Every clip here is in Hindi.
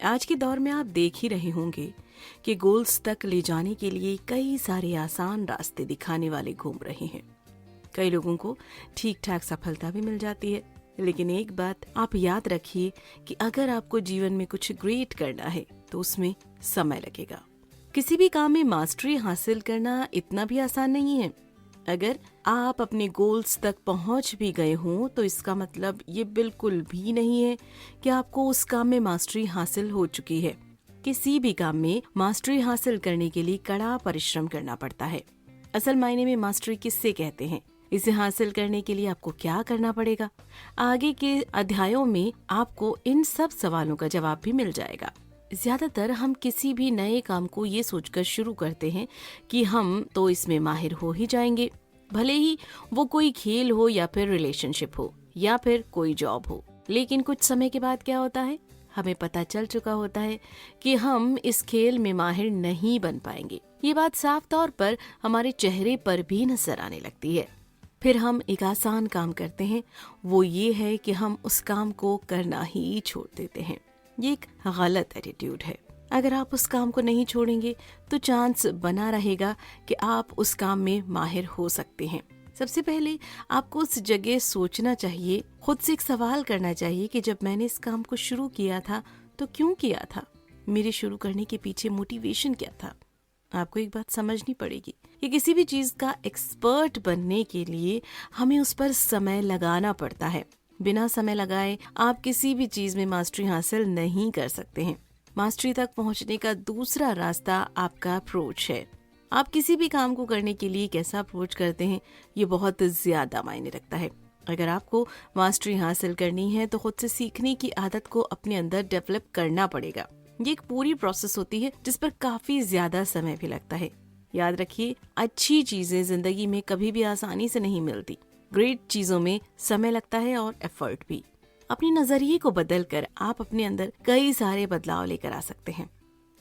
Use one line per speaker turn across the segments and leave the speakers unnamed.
आज के दौर में आप देख ही रहे होंगे कि गोल्स तक ले जाने के लिए कई सारे आसान रास्ते दिखाने वाले घूम रहे हैं। कई लोगों को ठीक ठाक सफलता भी मिल जाती है, लेकिन एक बात आप याद रखिए कि अगर आपको जीवन में कुछ ग्रेट करना है तो उसमें समय लगेगा। किसी भी काम में मास्टरी हासिल करना इतना भी आसान नहीं है। अगर आप अपने गोल्स तक पहुंच भी गए हों तो इसका मतलब ये बिल्कुल भी नहीं है कि आपको उस काम में मास्टरी हासिल हो चुकी है। किसी भी काम में मास्टरी हासिल करने के लिए कड़ा परिश्रम करना पड़ता है। असल मायने में मास्टरी किससे कहते हैं, इसे हासिल करने के लिए आपको क्या करना पड़ेगा, आगे के अध्यायों में आपको इन सब सवालों का जवाब भी मिल जाएगा। ज्यादातर हम किसी भी नए काम को ये सोचकर शुरू करते हैं कि हम तो इसमें माहिर हो ही जाएंगे, भले ही वो कोई खेल हो या फिर रिलेशनशिप हो या फिर कोई जॉब हो। लेकिन कुछ समय के बाद क्या होता है, हमें पता चल चुका होता है कि हम इस खेल में माहिर नहीं बन पाएंगे। ये बात साफ तौर पर हमारे चेहरे पर भी नजर आने लगती है। फिर हम एक आसान काम करते हैं, वो ये है कि हम उस काम को करना ही छोड़ देते हैं। ये एक गलत एटीट्यूड है। अगर आप उस काम को नहीं छोड़ेंगे तो चांस बना रहेगा कि आप उस काम में माहिर हो सकते हैं। सबसे पहले आपको उस जगह सोचना चाहिए, खुद से एक सवाल करना चाहिए कि जब मैंने इस काम को शुरू किया था तो क्यों किया था, मेरे शुरू करने के पीछे मोटिवेशन क्या था। आपको एक बात समझनी पड़ेगी कि किसी भी चीज का एक्सपर्ट बनने के लिए हमें उस पर समय लगाना पड़ता है। बिना समय लगाए आप किसी भी चीज में मास्टरी हासिल नहीं कर सकते हैं। मास्टरी तक पहुंचने का दूसरा रास्ता आपका अप्रोच है। आप किसी भी काम को करने के लिए कैसा अप्रोच करते हैं, ये बहुत ज्यादा मायने रखता है। अगर आपको मास्टरी हासिल करनी है तो खुद से सीखने की आदत को अपने अंदर डेवलप करना पड़ेगा। ये एक पूरी प्रोसेस होती है जिस पर काफी ज्यादा समय भी लगता है। याद रखिए, अच्छी चीजें जिंदगी में कभी भी आसानी से नहीं मिलती। ग्रेट चीजों में समय लगता है और एफर्ट भी। अपने नजरिए को बदलकर आप अपने अंदर कई सारे बदलाव लेकर आ सकते हैं।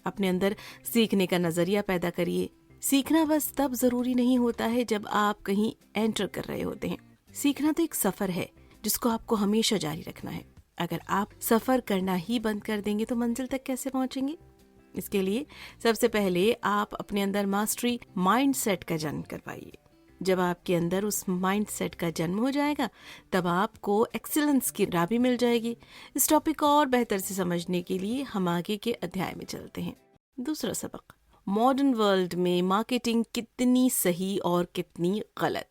अपने अंदर सीखने का नजरिया पैदा करिए। सीखना बस तब जरूरी नहीं होता है जब आप कहीं एंटर कर रहे होते हैं। सीखना तो एक सफर है जिसको आपको हमेशा जारी रखना है। अगर आप सफर करना ही बंद कर देंगे तो मंजिल तक कैसे पहुंचेंगे। इसके लिए सबसे पहले आप अपने अंदर मास्टरी माइंडसेट का जन्म करवाइए। जब आपके अंदर उस माइंडसेट का जन्म हो जाएगा तब आपको एक्सीलेंस की राह भी मिल जाएगी। इस टॉपिक को और बेहतर से समझने के लिए हम आगे के अध्याय में चलते हैं। दूसरा सबक, मॉडर्न वर्ल्ड में मार्केटिंग कितनी सही और कितनी गलत।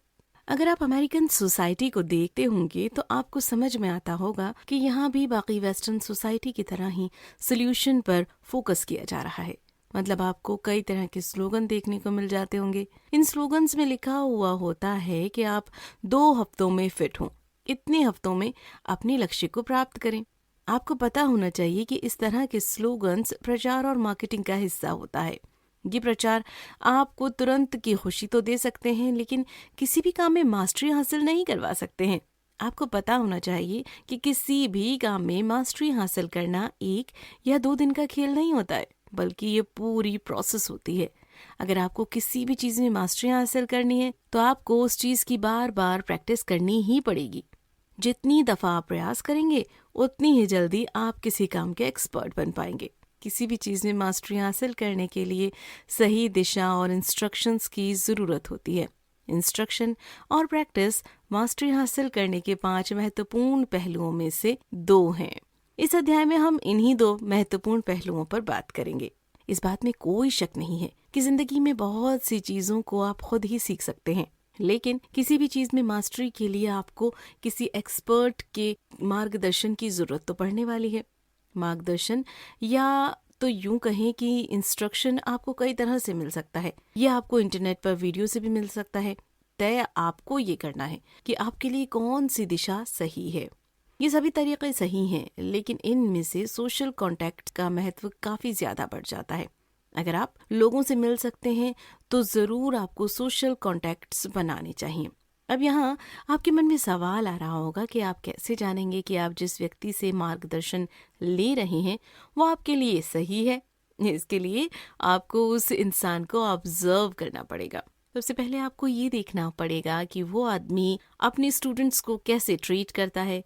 अगर आप अमेरिकन सोसाइटी को देखते होंगे तो आपको समझ में आता होगा कि यहाँ भी बाकी वेस्टर्न सोसाइटी की तरह ही सोल्यूशन पर फोकस किया जा रहा है। मतलब आपको कई तरह के स्लोगन देखने को मिल जाते होंगे। इन स्लोगन्स में लिखा हुआ होता है कि आप 2 हफ्तों में फिट हों, इतने हफ्तों में अपने लक्ष्य को प्राप्त करें। आपको पता होना चाहिए कि इस तरह के स्लोगन्स प्रचार और मार्केटिंग का हिस्सा होता है। ये प्रचार आपको तुरंत की खुशी तो दे सकते हैं, लेकिन किसी भी काम में मास्टरी हासिल नहीं करवा सकते हैं। आपको पता होना चाहिए कि किसी भी काम में मास्टरी हासिल करना 1 या 2 दिन का खेल नहीं होता है, बल्कि ये पूरी प्रोसेस होती है। अगर आपको किसी भी चीज में मास्टरी हासिल करनी है तो आपको उस चीज की बार बार प्रैक्टिस करनी ही पड़ेगी। जितनी दफा आप प्रयास करेंगे उतनी ही जल्दी आप किसी काम के एक्सपर्ट बन पाएंगे। किसी भी चीज में मास्टरी हासिल करने के लिए सही दिशा और इंस्ट्रक्शंस की जरूरत होती है। इंस्ट्रक्शन और प्रैक्टिस मास्टरी हासिल करने के 5 महत्वपूर्ण पहलुओं में से 2 हैं। इस अध्याय में हम इन्हीं 2 महत्वपूर्ण पहलुओं पर बात करेंगे। इस बात में कोई शक नहीं है कि जिंदगी में बहुत सी चीजों को आप खुद ही सीख सकते हैं, लेकिन किसी भी चीज में मास्टरी के लिए आपको किसी एक्सपर्ट के मार्गदर्शन की जरूरत तो पड़ने वाली है। मार्गदर्शन या तो यूं कहें कि इंस्ट्रक्शन आपको कई तरह से मिल सकता है। यह आपको इंटरनेट पर वीडियो से भी मिल सकता है। तय आपको ये करना है कि आपके लिए कौन सी दिशा सही है। ये सभी तरीके सही हैं, लेकिन इनमें से सोशल कॉन्टैक्ट का महत्व काफी ज्यादा बढ़ जाता है। अगर आप लोगों से मिल सकते हैं तो जरूर आपको सोशल कॉन्टैक्ट्स बनाने चाहिए। अब यहाँ आपके मन में सवाल आ रहा होगा कि आप कैसे जानेंगे कि आप जिस व्यक्ति से मार्गदर्शन ले रहे हैं वो आपके लिए सही है। इसके लिए आपको उस इंसान को ऑब्जर्व करना पड़ेगा। सबसे पहले आपको ये देखना पड़ेगा कि वो आदमी अपने स्टूडेंट्स को कैसे ट्रीट करता है।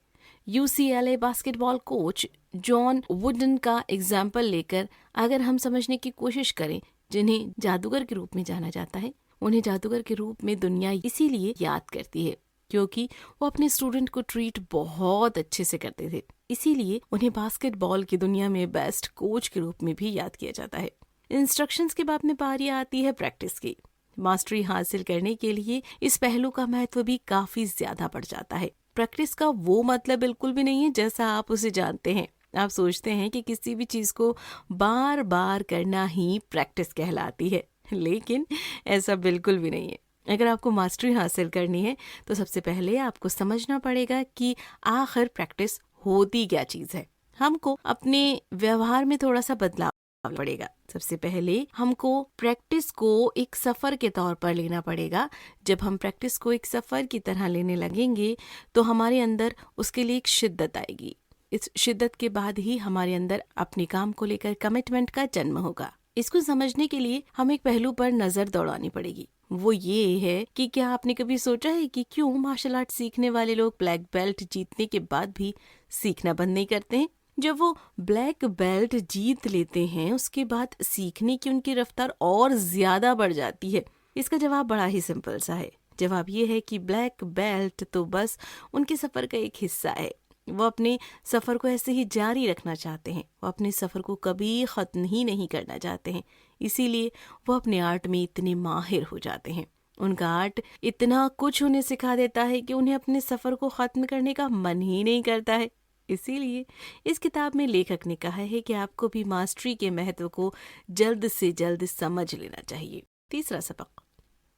UCLA basketball coach John wooden का एग्जाम्पल लेकर अगर हम समझने की कोशिश करें, जिन्हें जादूगर के रूप में जाना जाता है, उन्हें जादूगर के रूप में दुनिया इसीलिए याद करती है क्योंकि वो अपने स्टूडेंट को ट्रीट बहुत अच्छे से करते थे। इसीलिए उन्हें बास्केटबॉल की दुनिया में बेस्ट कोच के रूप में भी याद किया जाता है। इंस्ट्रक्शंस के बाद में बारी आती है प्रैक्टिस की। मास्टरी हासिल करने के लिए इस पहलू का महत्व भी काफी ज्यादा बढ़ जाता है। प्रैक्टिस का वो मतलब बिल्कुल भी नहीं है जैसा आप उसे जानते हैं। आप सोचते हैं कि किसी भी चीज को बार बार करना ही प्रैक्टिस कहलाती है, लेकिन ऐसा बिल्कुल भी नहीं है। अगर आपको मास्टरी हासिल करनी है तो सबसे पहले आपको समझना पड़ेगा कि आखिर प्रैक्टिस होती क्या चीज है। हमको अपने व्यवहार में थोड़ा सा बदलाव पड़ेगा। सबसे पहले हमको प्रैक्टिस को एक सफर के तौर पर लेना पड़ेगा। जब हम प्रैक्टिस को एक सफर की तरह लेने लगेंगे तो हमारे अंदर उसके लिए एक शिद्दत आएगी। इस शिद्दत के बाद ही हमारे अंदर अपने काम को लेकर कमिटमेंट का जन्म होगा। इसको समझने के लिए हम एक पहलू पर नजर दौड़ानी पड़ेगी। वो ये है कि क्या आपने कभी सोचा है कि क्यों मार्शल आर्ट सीखने वाले लोग ब्लैक बेल्ट जीतने के बाद भी सीखना बंद नहीं करते हैं? जब वो ब्लैक बेल्ट जीत लेते हैं उसके बाद सीखने की उनकी रफ्तार और ज्यादा बढ़ जाती है। इसका जवाब बड़ा ही सिंपल सा है। जवाब ये है कि ब्लैक बेल्ट तो बस उनके सफर का एक हिस्सा है। वो अपने सफर को ऐसे ही जारी रखना चाहते हैं। वो अपने सफर को कभी खत्म ही नहीं करना चाहते हैं। इसीलिए वो अपने आर्ट में इतने माहिर हो जाते हैं। उनका आर्ट इतना कुछ उन्हें सिखा देता है कि उन्हें अपने सफर को खत्म करने का मन ही नहीं करता है। इसीलिए इस किताब में लेखक ने कहा है कि आपको भी मास्टरी के महत्व को जल्द से जल्द समझ लेना चाहिए। तीसरा सबक,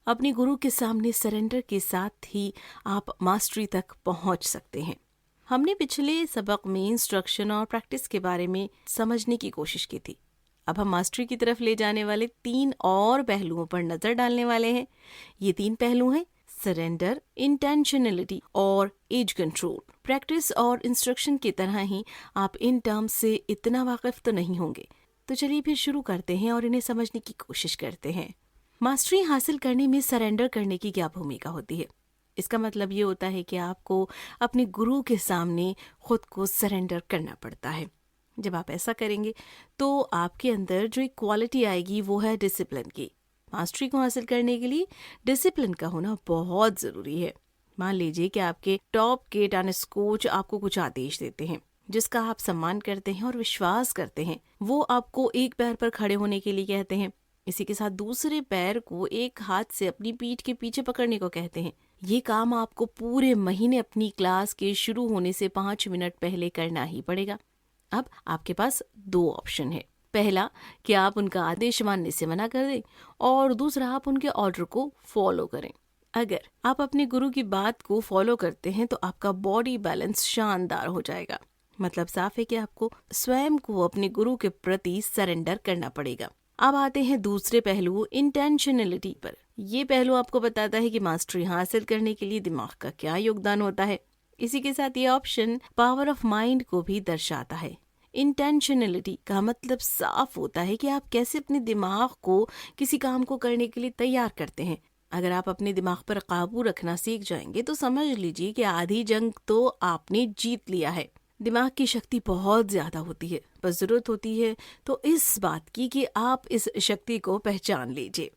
अपने गुरु के सामने सरेंडर के साथ ही आप मास्टरी तक पहुंच सकते हैं। हमने पिछले सबक में इंस्ट्रक्शन और प्रैक्टिस के बारे में समझने की कोशिश की थी। अब हम मास्टरी की तरफ ले जाने वाले 3 और पहलुओं पर नजर डालने वाले हैं। ये 3 पहलू हैं सरेंडर, इंटेंशनलिटी और एज कंट्रोल। प्रैक्टिस और इंस्ट्रक्शन की तरह ही आप इन टर्म्स से इतना वाकिफ तो नहीं होंगे। तो चलिए फिर शुरू करते हैं और इन्हें समझने की कोशिश करते हैं। मास्टरी हासिल करने में सरेंडर करने की क्या भूमिका होती है? इसका मतलब ये होता है कि आपको अपने गुरु के सामने खुद को सरेंडर करना पड़ता है। जब आप ऐसा करेंगे तो आपके अंदर जो एक क्वालिटी आएगी वो है डिसिप्लिन की। मास्टरी को हासिल करने के लिए डिसिप्लिन का होना बहुत ज़रूरी है। मान लीजिए कि आपके टॉप के टेनिस कोच आपको कुछ आदेश देते हैं जिसका आप सम्मान करते हैं और विश्वास करते हैं। वो आपको एक पैर पर खड़े होने के लिए कहते हैं, इसी के साथ दूसरे पैर को एक हाथ से अपनी पीठ के पीछे पकड़ने को कहते हैं। ये काम आपको पूरे महीने अपनी क्लास के शुरू होने से 5 मिनट पहले करना ही पड़ेगा। अब आपके पास 2 ऑप्शन है। पहला कि आप उनका आदेश मानने से मना कर दें और दूसरा आप उनके ऑर्डर को फॉलो करें। अगर आप अपने गुरु की बात को फॉलो करते हैं तो आपका बॉडी बैलेंस शानदार हो जाएगा। मतलब साफ है कि आपको स्वयं को अपने गुरु के प्रति सरेंडर करना पड़ेगा। अब आते हैं दूसरे पहलू इंटेंशनलिटी पर। ये पहलू आपको बताता है कि मास्टरी हासिल करने के लिए दिमाग का क्या योगदान होता है। इसी के साथ ये ऑप्शन पावर ऑफ माइंड को भी दर्शाता है। इंटेंशनलिटी का मतलब साफ होता है कि आप कैसे अपने दिमाग को किसी काम को करने के लिए तैयार करते हैं। अगर आप अपने दिमाग पर काबू रखना सीख जाएंगे तो समझ लीजिए कि आधी जंग तो आपने जीत लिया है। दिमाग की शक्ति बहुत ज्यादा होती है, बस जरूरत होती है तो इस बात की कि आप इस शक्ति को पहचान लीजिए।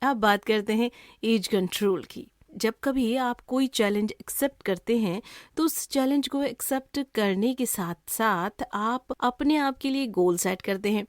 अब बात करते हैं एज कंट्रोल की। जब कभी आप कोई चैलेंज एक्सेप्ट करते हैं तो उस चैलेंज को एक्सेप्ट करने के साथ साथ आप अपने आप के लिए गोल सेट करते हैं।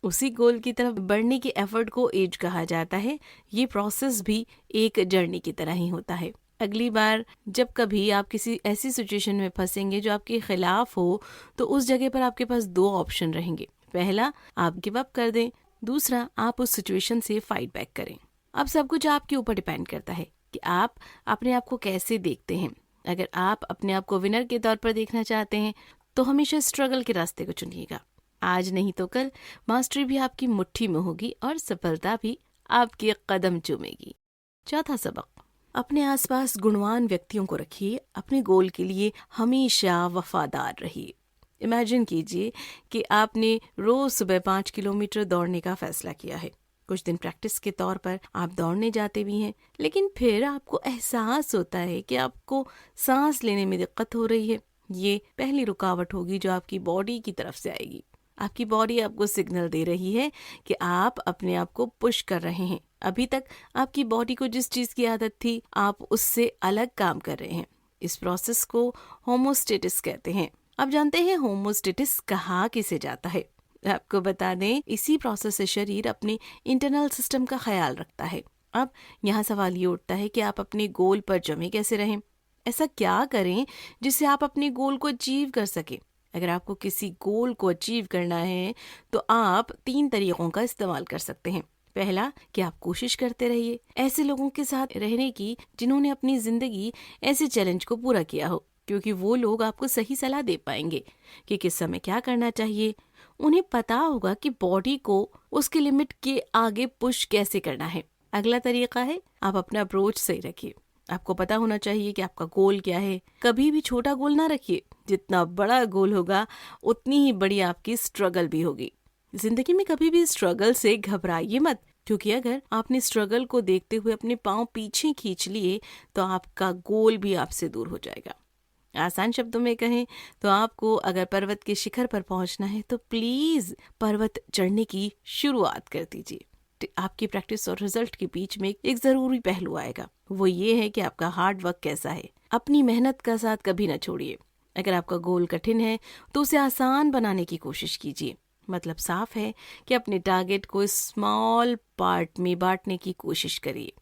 उसी गोल की तरफ बढ़ने के एफर्ट को एज कहा जाता है। ये प्रोसेस भी एक जर्नी की तरह ही होता है। अगली बार जब कभी आप किसी ऐसी सिचुएशन में फंसेंगे जो आपके खिलाफ हो तो उस जगह पर आपके पास 2 ऑप्शन रहेंगे। पहला, आप गिव अप कर दें, दूसरा आप उस सिचुएशन से फाइट बैक करें। अब सब कुछ आपके ऊपर डिपेंड करता है कि आप अपने आप को कैसे देखते हैं। अगर आप अपने आप को विनर के तौर पर देखना चाहते हैं तो हमेशा स्ट्रगल के रास्ते को चुनिएगा। आज नहीं तो कल मास्टरी भी आपकी मुट्ठी में होगी और सफलता भी आपके कदम चूमेगी। चौथा सबक, अपने आसपास गुणवान व्यक्तियों को रखिए। अपने गोल के लिए हमेशा वफादार रहिए। इमेजिन कीजिए कि आपने रोज सुबह 5 किलोमीटर दौड़ने का फैसला किया है। कुछ दिन प्रैक्टिस के तौर पर आप दौड़ने जाते भी हैं, लेकिन फिर आपको एहसास होता है कि आपको सांस लेने में दिक्कत हो रही है। ये पहली रुकावट होगी जो आपकी बॉडी की तरफ से आएगी। आपकी बॉडी आपको सिग्नल दे रही है कि आप अपने आप को पुश कर रहे हैं। अभी तक आपकी बॉडी को जिस चीज की आदत थी, आप उससे अलग काम कर रहे हैं। इस प्रोसेस को होमोस्टेटिस कहते हैं। अब जानते हैं होमोस्टेटिस कहाँ किसे जाता है। आपको बता दें, इसी प्रोसेस से शरीर अपने इंटरनल सिस्टम का ख्याल रखता है। अब यहाँ सवाल ये उठता है कि आप अपने गोल पर जमे कैसे रहें। ऐसा क्या करें जिससे आप अपने गोल को अचीव कर सकें। अगर आपको किसी गोल को अचीव करना है तो आप 3 तरीकों का इस्तेमाल कर सकते हैं। पहला, कि आप कोशिश करते रहिए ऐसे लोगों के साथ रहने की जिन्होंने अपनी जिंदगी ऐसे चैलेंज को पूरा किया हो, क्योंकि वो लोग आपको सही सलाह दे पाएंगे कि किस समय क्या करना चाहिए। उन्हें पता होगा कि बॉडी को उसके लिमिट के आगे पुश कैसे करना है। अगला तरीका है, आप अपना अप्रोच सही रखिए। आपको पता होना चाहिए कि आपका गोल क्या है। कभी भी छोटा गोल ना रखिए। जितना बड़ा गोल होगा उतनी ही बड़ी आपकी स्ट्रगल भी होगी। जिंदगी में कभी भी स्ट्रगल से घबराइए मत, क्योंकि अगर आपने स्ट्रगल को देखते हुए अपने पांव पीछे खींच लिए तो आपका गोल भी आपसे दूर हो जाएगा। आसान शब्दों में कहें तो आपको अगर पर्वत के शिखर पर पहुंचना है तो प्लीज पर्वत चढ़ने की शुरुआत कर दीजिए। आपकी प्रैक्टिस और रिजल्ट के बीच में एक जरूरी पहलू आएगा, वो ये है कि आपका हार्ड वर्क कैसा है। अपनी मेहनत का साथ कभी ना छोड़िए। अगर आपका गोल कठिन है तो उसे आसान बनाने की कोशिश कीजिए। मतलब साफ है कि अपने टारगेट को स्मॉल पार्ट में बांटने की कोशिश करिए।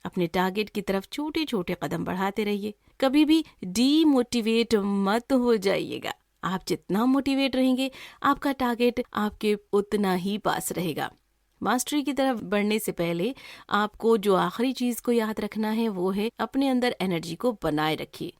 अपने टारगेट की तरफ छोटे छोटे कदम बढ़ाते रहिए। कभी भी डीमोटिवेट मत हो जाइएगा। आप जितना मोटिवेट रहेंगे, आपका टारगेट आपके उतना ही पास रहेगा। मास्टरी की तरफ बढ़ने से पहले आपको जो आखिरी चीज को याद रखना है वो है अपने अंदर एनर्जी को बनाए रखिए।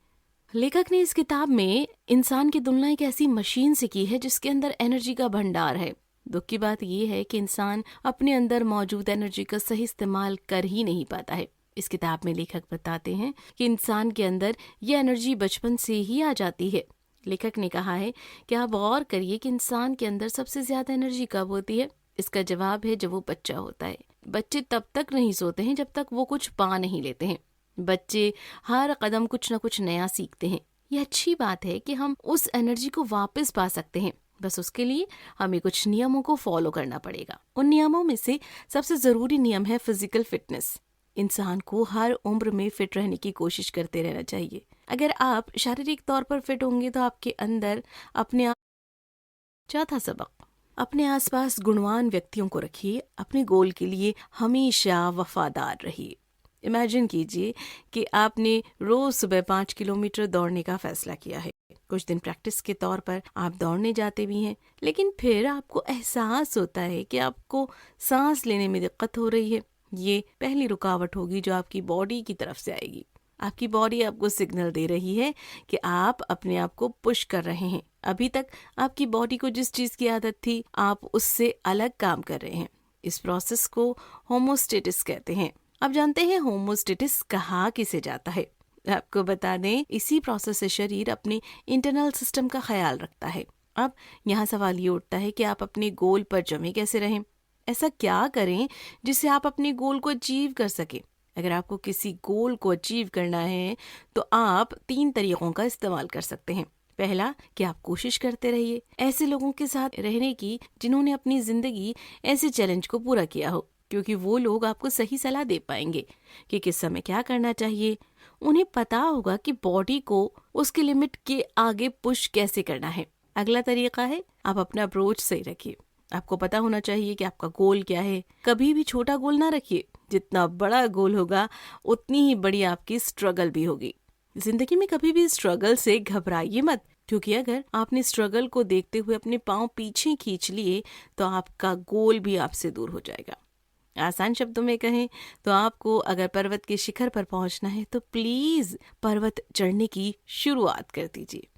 लेखक ने इस किताब में इंसान की तुलना एक ऐसी मशीन से की है जिसके अंदर एनर्जी का भंडार है। दुख की बात यह है कि इंसान अपने अंदर मौजूद एनर्जी का सही इस्तेमाल कर ही नहीं पाता है। इस किताब में लेखक बताते हैं कि इंसान के अंदर ये एनर्जी बचपन से ही आ जाती है। लेखक ने कहा है कि आप गौर करिए कि इंसान के अंदर सबसे ज्यादा एनर्जी कब होती है। इसका जवाब है जब वो बच्चा होता है। बच्चे तब तक नहीं सोते हैं जब तक वो कुछ पा नहीं लेते हैं। बच्चे हर कदम कुछ न कुछ नया सीखते हैं। ये अच्छी बात है कि हम उस एनर्जी को वापस पा सकते हैं। बस उसके लिए हमें कुछ नियमों को फॉलो करना पड़ेगा। उन नियमों में से सबसे जरूरी नियम है फिजिकल फिटनेस। इंसान को हर उम्र में फिट रहने की कोशिश करते रहना चाहिए। अगर आप शारीरिक तौर पर फिट होंगे तो आपके अंदर अपने आप। चौथा सबक, अपने आसपास गुणवान व्यक्तियों को रखिए। अपने गोल के लिए हमेशा वफादार रहिए। इमेजिन कीजिए कि आपने रोज सुबह 5 किलोमीटर दौड़ने का फैसला किया है। कुछ दिन प्रैक्टिस के तौर पर आप दौड़ने जाते भी हैं, लेकिन फिर आपको एहसास होता है कि आपको सांस लेने में दिक्कत हो रही है। ये पहली रुकावट होगी जो आपकी बॉडी की तरफ से आएगी। आपकी बॉडी आपको सिग्नल दे रही है कि आप अपने आप को पुश कर रहे हैं। अभी तक आपकी बॉडी को जिस चीज की आदत थी, आप उससे अलग काम कर रहे हैं। इस प्रोसेस को होमोस्टेटिस कहते हैं। अब जानते हैं होमोस्टेटिस कहाँ किसे जाता है। आपको बता दें, इसी प्रोसेस से शरीर अपने इंटरनल सिस्टम का ख्याल रखता है। अब यहाँ सवाल ये उठता है कि आप अपने गोल पर जमे कैसे रहें। ऐसा क्या करें जिससे आप अपने गोल को अचीव कर सकें। अगर आपको किसी गोल को अचीव करना है तो आप 3 तरीकों का इस्तेमाल कर सकते हैं। पहला, कि आप कोशिश करते रहिए ऐसे लोगों के साथ रहने की जिन्होंने अपनी जिंदगी ऐसे चैलेंज को पूरा किया हो, क्योंकि वो लोग आपको सही सलाह दे पाएंगे कि किस समय क्या करना चाहिए। उन्हें पता होगा कि बॉडी को उसके लिमिट के आगे पुश कैसे करना है। अगला तरीका है, आप अपना अप्रोच सही रखिए। आपको पता होना चाहिए कि आपका गोल क्या है। कभी भी छोटा गोल ना रखिए। जितना बड़ा गोल होगा उतनी ही बड़ी आपकी स्ट्रगल भी होगी। जिंदगी में कभी भी स्ट्रगल से घबराइए मत, क्योंकि अगर आपने स्ट्रगल को देखते हुए अपने पांव पीछे खींच लिए तो आपका गोल भी आपसे दूर हो जाएगा। आसान शब्दों में कहें तो आपको अगर पर्वत के शिखर पर पहुंचना है तो प्लीज पर्वत चढ़ने की शुरुआत कर दीजिए।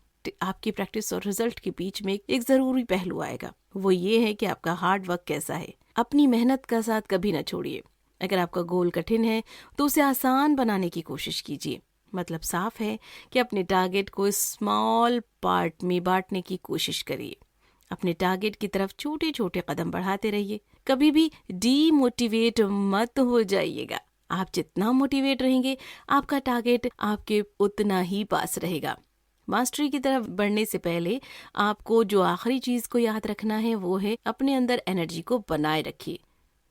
आपकी प्रैक्टिस और रिजल्ट के बीच में एक जरूरी पहलू आएगा, वो ये है कि आपका हार्ड वर्क कैसा है। अपनी मेहनत का साथ कभी ना छोड़िए। अगर आपका गोल कठिन है तो उसे आसान बनाने की कोशिश कीजिए। मतलब साफ है कि अपने टारगेट को स्मॉल पार्ट में बांटने की कोशिश करिए। अपने टारगेट की तरफ छोटे छोटे कदम बढ़ाते रहिए। कभी भी डीमोटिवेट मत हो जाइएगा। आप जितना मोटिवेट रहेंगे, आपका टारगेट आपके उतना ही पास रहेगा। मास्टरी की तरफ बढ़ने से पहले आपको जो आखिरी चीज को याद रखना है वो है अपने अंदर एनर्जी को बनाए रखिए।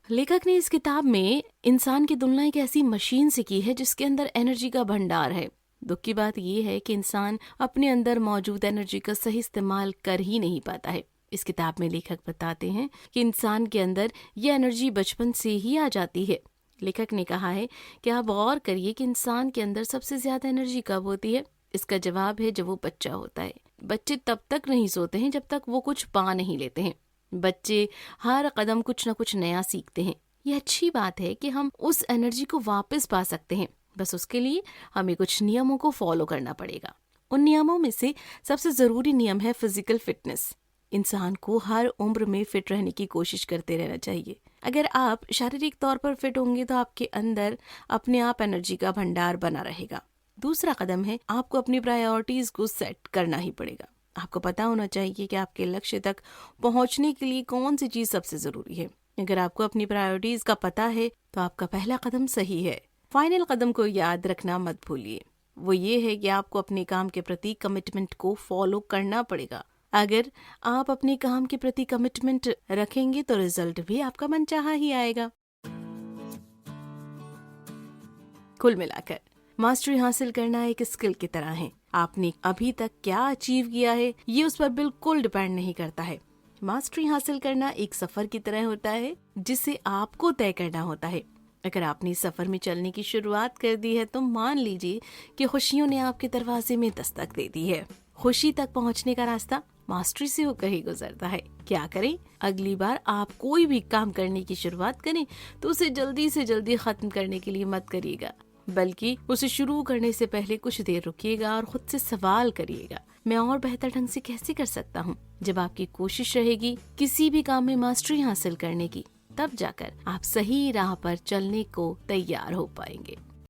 लेखक ने इस किताब में इंसान की तुलना एक ऐसी मशीन से की है जिसके अंदर एनर्जी का भंडार है। दुख की बात यह है कि इंसान अपने अंदर मौजूद एनर्जी का सही इस्तेमाल कर ही नहीं पाता है। इस किताब में लेखक बताते हैं कि इंसान के अंदर ये एनर्जी बचपन से ही आ जाती है। लेखक ने कहा है कि आप गौर करिए कि इंसान के अंदर सबसे ज्यादा एनर्जी कब होती है। इसका जवाब है जब वो बच्चा होता है। बच्चे तब तक नहीं सोते हैं जब तक वो कुछ पा नहीं लेते हैं। बच्चे हर कदम कुछ ना कुछ नया सीखते हैं। ये अच्छी बात है कि हम उस एनर्जी को वापस पा सकते हैं, बस उसके लिए हमें कुछ नियमों को फॉलो करना पड़ेगा। उन नियमों में से सबसे जरूरी नियम है फिजिकल फिटनेस। इंसान को हर उम्र में फिट रहने की कोशिश करते रहना चाहिए। अगर आप शारीरिक तौर पर फिट होंगे तो आपके अंदर अपने आप एनर्जी का भंडार बना रहेगा। दूसरा कदम है आपको अपनी प्रायोरिटीज को सेट करना ही पड़ेगा। आपको पता होना चाहिए कि आपके लक्ष्य तक पहुंचने के लिए कौन सी चीज सबसे जरूरी है। अगर आपको अपनी प्रायोरिटीज का पता है तो आपका पहला कदम सही है। फाइनल कदम को याद रखना मत भूलिए, वो ये है कि आपको अपने काम के प्रति कमिटमेंट को फॉलो करना पड़ेगा। अगर आप अपने काम के प्रति कमिटमेंट रखेंगे तो रिजल्ट भी आपका मनचाहा ही आएगा। कुल मिलाकर मास्टरी हासिल करना एक स्किल की तरह है। आपने अभी तक क्या अचीव किया है ये उस पर बिल्कुल डिपेंड नहीं करता है। मास्टरी हासिल करना एक सफर की तरह होता है जिसे आपको तय करना होता है। अगर आपने इस सफर में चलने की शुरुआत कर दी है तो मान लीजिए कि खुशियों ने आपके दरवाजे में दस्तक दे दी है। खुशी तक पहुंचने का रास्ता मास्टरी से होकर ही गुजरता है। क्या करें, अगली बार आप कोई भी काम करने की शुरुआत करें तो उसे जल्दी से जल्दी खत्म करने के लिए मत करिएगा, बल्कि उसे शुरू करने से पहले कुछ देर रुकिएगा और खुद से सवाल करिएगा, मैं और बेहतर ढंग से कैसे कर सकता हूँ। जब आपकी कोशिश रहेगी किसी भी काम में मास्टरी हासिल करने की, तब जाकर आप सही राह पर चलने को तैयार हो पाएंगे।